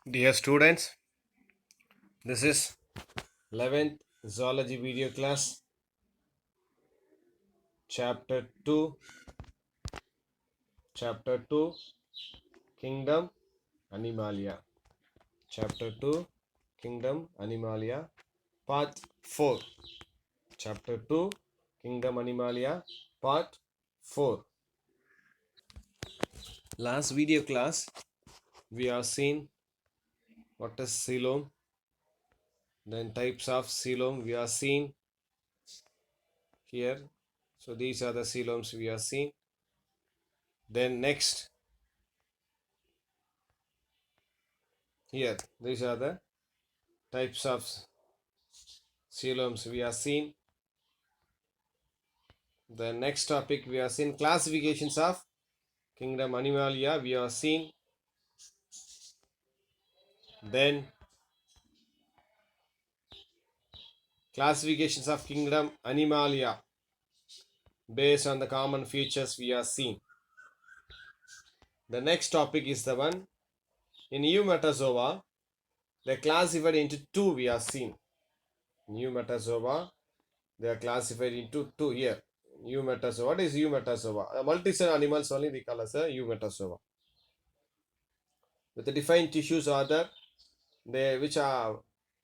Dear students, this is 11th Zoology video class, Chapter 2, Kingdom Animalia. Chapter 2, Kingdom Animalia, Part 4. Chapter 2, Kingdom Animalia, Part 4. Last video class, we have seen what is coelom, then types of coelom we have seen here. So these are the coeloms we have seen. Then next, here, these are the types of coeloms we have seen. The next topic we have seen classifications of kingdom Animalia we have seen. Then classifications of kingdom Animalia based on the common features we have seen. The next topic is the one in Eumetazoa. They are classified into two we have seen. In Eumetazoa, they are classified into two here. Eumetazoa. What is Eumetazoa? Multicellular animals only we call as a Eumetazoa. With the defined tissues are there, which are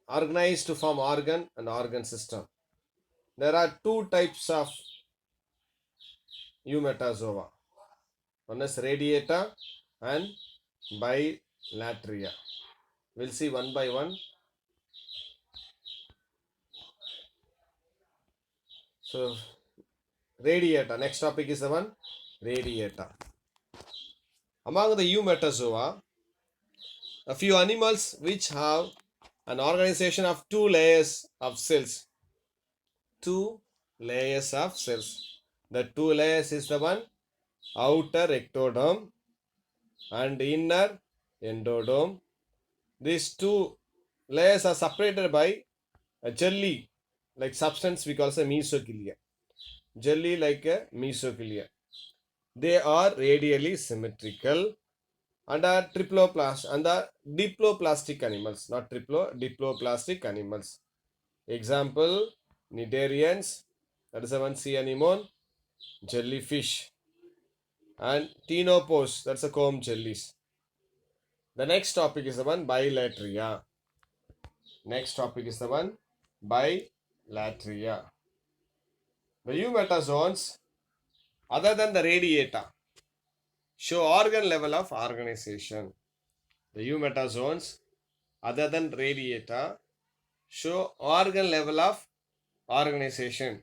organized to form organ and organ system. There are two types of Eumetazoa. One is radiata and bilateria. We'll see one by one. So, radiata. Next topic is the one radiata. Among the Eumetazoa, a few animals which have an organization of two layers of cells. Two layers of cells. The two layers is the one outer ectoderm and inner endoderm. These two layers are separated by a jelly like substance we call as a mesocylia. Jelly like a mesocylia. They are radially symmetrical and are diploplastic animals, not diploplastic animals. Example, cnidarians, that is the one sea anemone, jellyfish, and ctenopus, that's a comb jellies. The next topic is the one bilateria. Next topic is the one bilateria. The eumetazoans, other than the radiata, show organ level of organization. The eumetazoans, other than radiata, show organ level of organization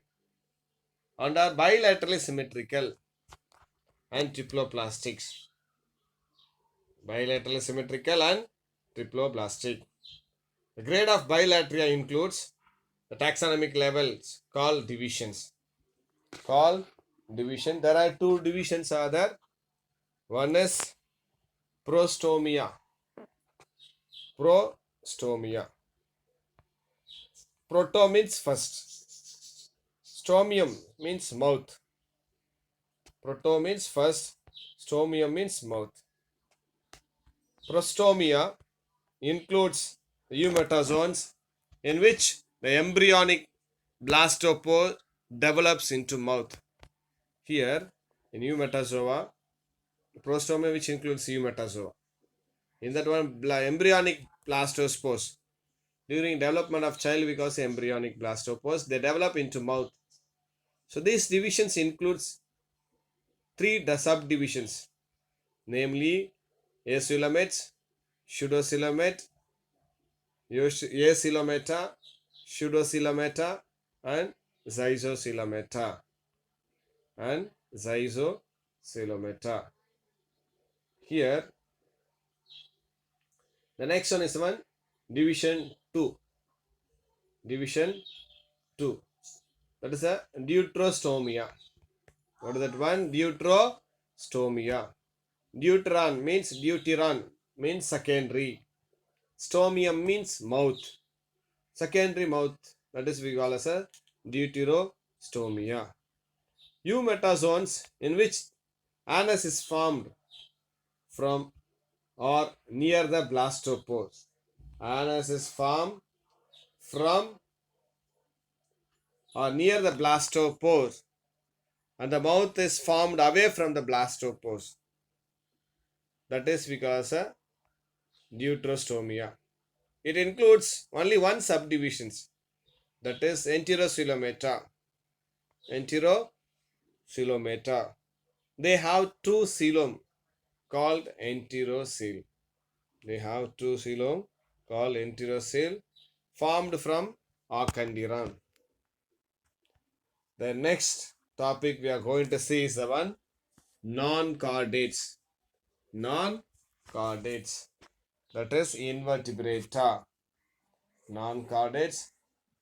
and are bilaterally symmetrical and triploplastics. Bilaterally symmetrical and triploblastic. The grade of bilateria includes the taxonomic levels called divisions. There are two divisions are there. One is prostomia. Prostomia. Proto means first. Stomium means mouth. Proto means first. Stomium means mouth. Prostomia includes the eumetazoans in which the embryonic blastopore develops into mouth. Here in eumetazoa, prostomia which includes eumetazoa. In that one, embryonic blastospores. During development of child, we call embryonic blastopores. They develop into mouth. So these divisions includes three subdivisions, namely acoelomates, pseudocoelomate, acoelomata, pseudocoelomata, and zygoscoelomata. Here, the next one is one division 2. Division 2. That is a deuterostomia. What is that one? Deuterostomia. Deuteron means secondary. Stomium means mouth. Secondary mouth. That is we call as a deuterostomia. Eumetazoans in which anus is formed from or near the blastopores. Anus is formed from or near the blastopores, and the mouth is formed away from the blastopores. That is because of deuterostomia. It includes only one subdivisions, that is enterocoelomata. Enterocoelomata. They have two coelom called enterocoel. They have two coelom called enterocoel formed from acanthiron. The next topic we are going to see is the one non-chordates. Non-chordates. That is invertebrata. Non-chordates.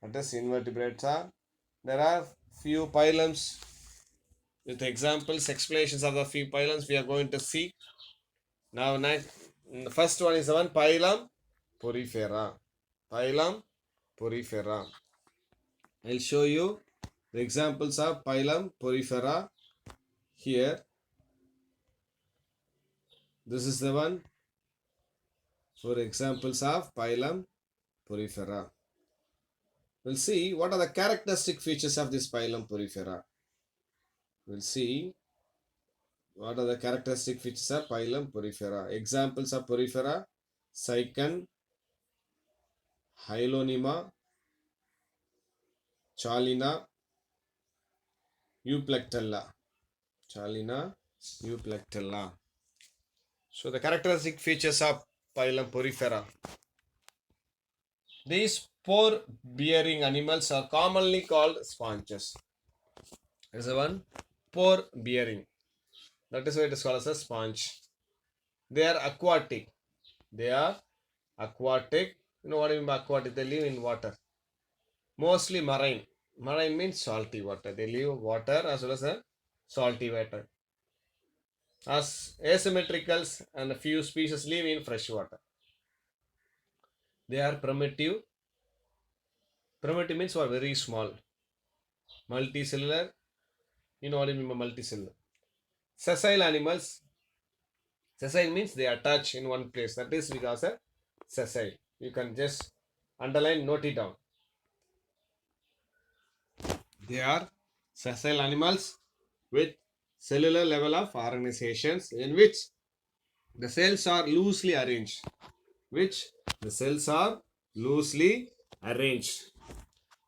That is invertebrata. There are few phylums with examples, explanations of the few phylums we are going to see. Now, the first one is the one phylum Porifera. Phylum Porifera. I'll show you the examples of phylum Porifera here. This is the one for examples of phylum Porifera. We'll see what are the characteristic features of this phylum Porifera. We'll see what are the characteristic features of phylum Porifera. Examples of Porifera: Cycon, Hyloneuma, Chalina, Euplectella. Chalina, Euplectella. So the characteristic features of phylum Porifera. These pore-bearing animals are commonly called sponges. There's a one pore-bearing. That is why it is called as a sponge. They are aquatic. They are aquatic. You know what I mean by aquatic? They live in water. Mostly marine. Marine means salty water. They live water as well as a salty water. As asymmetricals and a few species live in fresh water. They are primitive. Primitive means are very small. Multicellular. You know what I mean by multicellular. Sessile animals. Sessile means they attach in one place. That is because of sessile. You can just underline, note it down. They are sessile animals with cellular level of organizations in which the cells are loosely arranged.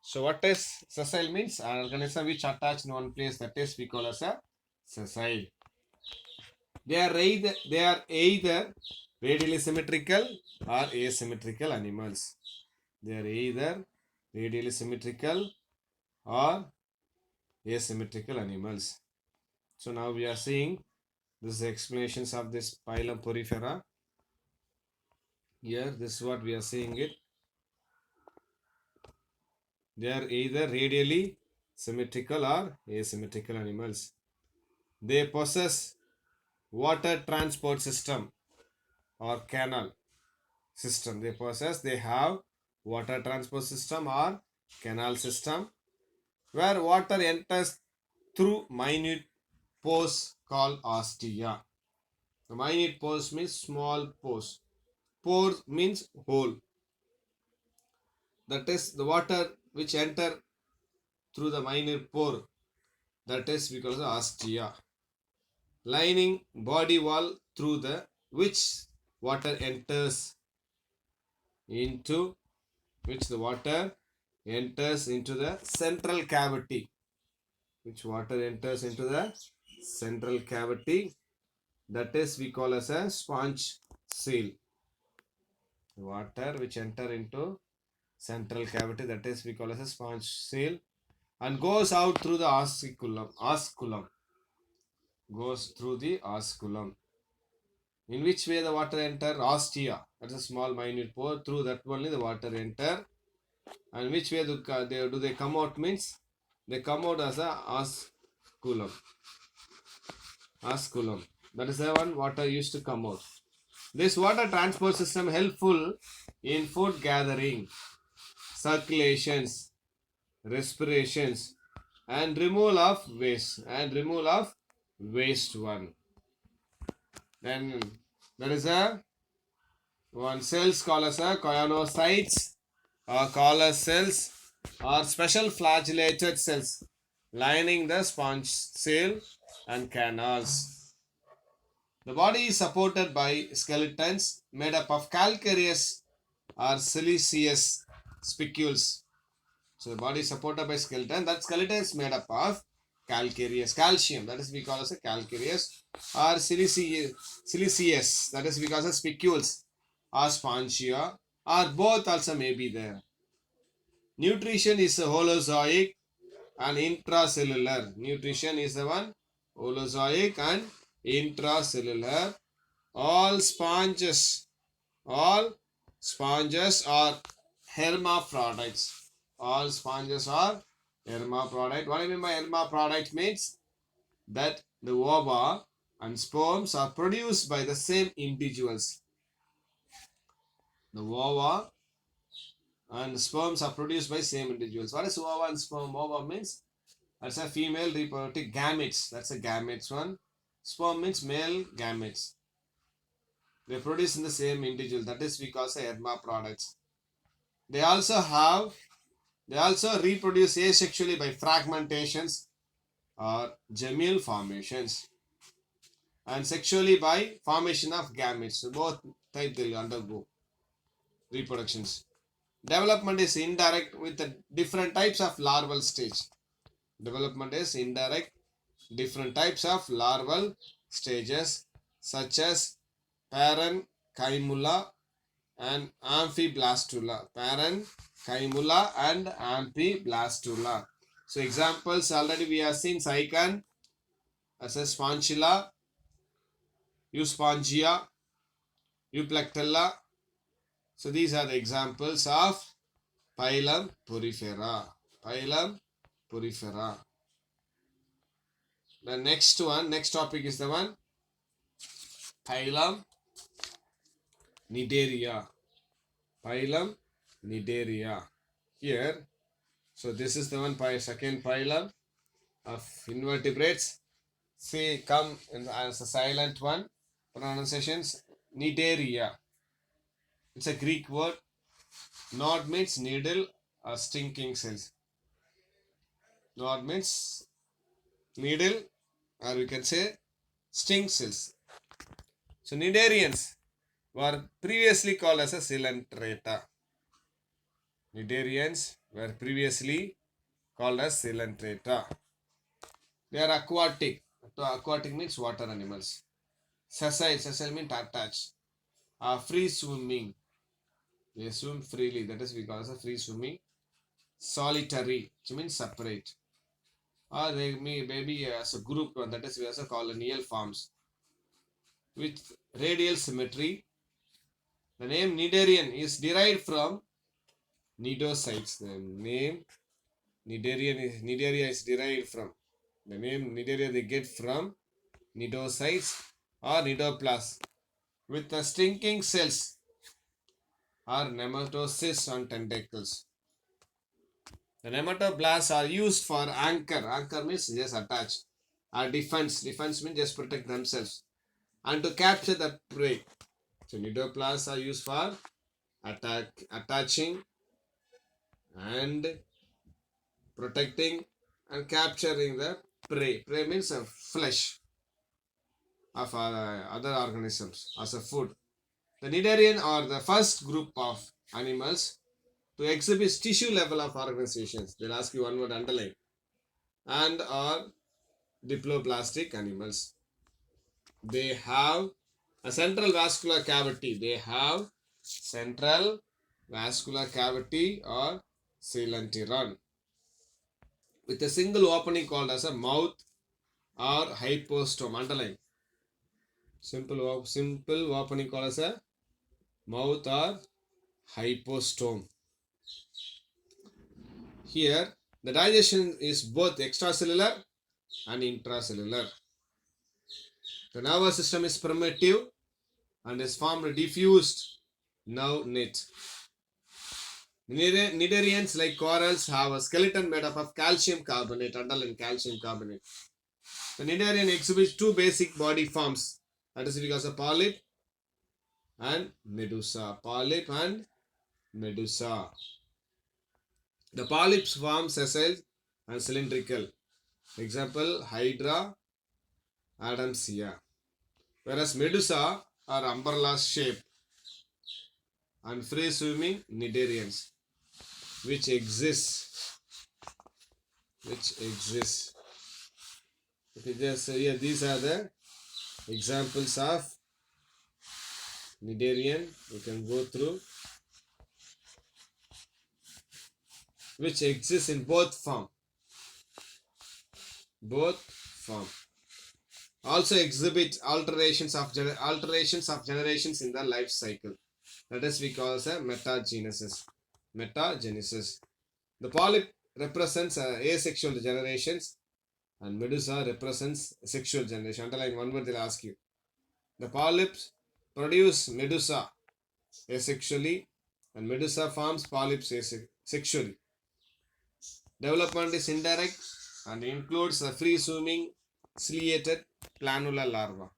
So what is sessile means? An organism which attached in one place, that is we call as a sessile. They are either radially symmetrical or asymmetrical animals. They are either radially symmetrical or asymmetrical animals. So now we are seeing this is the explanations of this phylum Porifera. Here, this is what we are seeing it. They are either radially symmetrical or asymmetrical animals. They possess water transport system or canal system. They have water transport system or canal system where water enters through minute pores called ostia. The minute pores means small pores. Pore means hole. That is the water which enter through the minute pore. That is because of ostia. Lining body wall through the which water enters into the central cavity. Which water enters into the central cavity. That is we call as a sponge seal. Water which enter into central cavity, that is we call as a sponge seal, and goes out through the osculum. Goes through the osculum. In which way the water enter? Ostia. That's a small minute pore. Through that only the water enter. And which way do they come out means they come out as a osculum. Osculum. That is the one water used to come out. This water transport system helpful in food gathering, circulations, respirations, and removal of waste one. Then there is a One cells called as a choanocytes or collar cells or special flagellated cells lining the sponge cell and canals. The body is supported by skeletons made up of calcareous or siliceous spicules. So the body is supported by skeleton. That skeleton is made up of calcareous, calcium. That is we call as a calcareous or siliceous. That is because of spicules or spongia or both also may be there. Nutrition is a holozoic and intracellular. Nutrition is the one holozoic and intracellular. All sponges are hermaphrodites. All sponges are hermaphrodite. What I mean by hermaphrodite means that the ova and sperms are produced by the same individuals. The ova and sperms are produced by same individuals. What is ova and sperm? Ova means that's a female reproductive gametes. That's a gametes one. Sperm means male gametes. They produce in the same individual. That is we call hermaphrodites. They also reproduce asexually by fragmentations or gemule formations and sexually by formation of gametes. So both types will undergo reproductions. Development is indirect with the different types of larval stage. Development is indirect, different types of larval stages such as parenchyma and amphiblastula. Parenchyma and amphiblastula. So examples already we have seen cycon as a sponchilla, euspongia, euplectella. So these are the examples of phylum Porifera. Phylum Porifera. The next topic is the one phylum Cnidaria. Phylum Cnidaria. Here, so this is the one second phylum of invertebrates. See, come as a silent one. Pronunciations Cnidaria. It's a Greek word. Nod means needle or stinking cells. Nod means needle or we can say sting cells. So Cnidarians were previously called as a Coelenterata. Cnidarians were previously called as Coelenterata. They are aquatic. Aquatic means water animals. Sessile means attached. Free swimming. They swim freely. That is we call as a free swimming. Solitary, which means separate. Or they may be as a group, that is we also colonial forms. With radial symmetry. The name Cnidarian is derived from cnidocytes. The name Cnidaria is derived from. The name Cnidaria they get from cnidocytes or cnidoplasts with the stinking cells or nematocysts on tentacles. The nematoblasts are used for anchor. Anchor means just attach. Or defense. Defense means just protect themselves. And to capture the prey. So cnidoplasts are used for attaching and protecting and capturing the prey. Prey means flesh of other organisms as a food. The Cnidarian are the first group of animals to exhibit tissue level of organizations. They'll ask you one word underline. And are diploblastic animals. They have a central vascular cavity. They have central vascular cavity or coelenteron with a single opening called as a mouth or hypostome. Underline. Simple opening called as a mouth or hypostome. Here, the digestion is both extracellular and intracellular. The nervous system is primitive and is formed a diffused nerve net. Cnidarians like corals have a skeleton made up of calcium carbonate, underline calcium carbonate. The Cnidarian exhibits two basic body forms, that is because of polyp and medusa. Polyp and medusa. The polyps form sessile and cylindrical. Example, Hydra, Adamsia. Whereas medusa are umbrella shape and free swimming cnidarians which exists. Okay, just here these are the examples of cnidarian. You can go through which exists in both form. Also exhibit alterations of generations in the life cycle. That is we call as a metagenesis. The polyp represents asexual generations and medusa represents sexual generation. Underline one word, they'll ask you. The polyps produce medusa asexually and medusa forms polyps sexually. Development is indirect and includes a free swimming ciliated planula larva.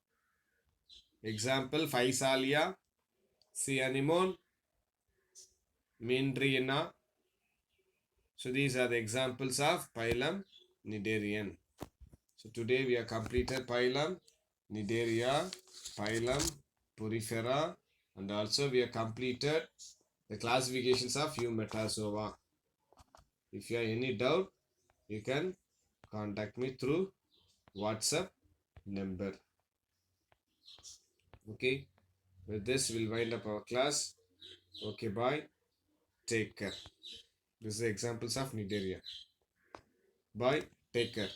Example, Physalia, sea anemone, Mindrina. So these are the examples of phylum Cnidarian. So today we have completed phylum Cnidaria, phylum Porifera, and also we have completed the classifications of Eumetazoa. If you have any doubt, you can contact me through WhatsApp number. Okay, with this we'll wind up our class. Okay, bye. Take care. This is the examples of Cnidaria. Bye. Take care.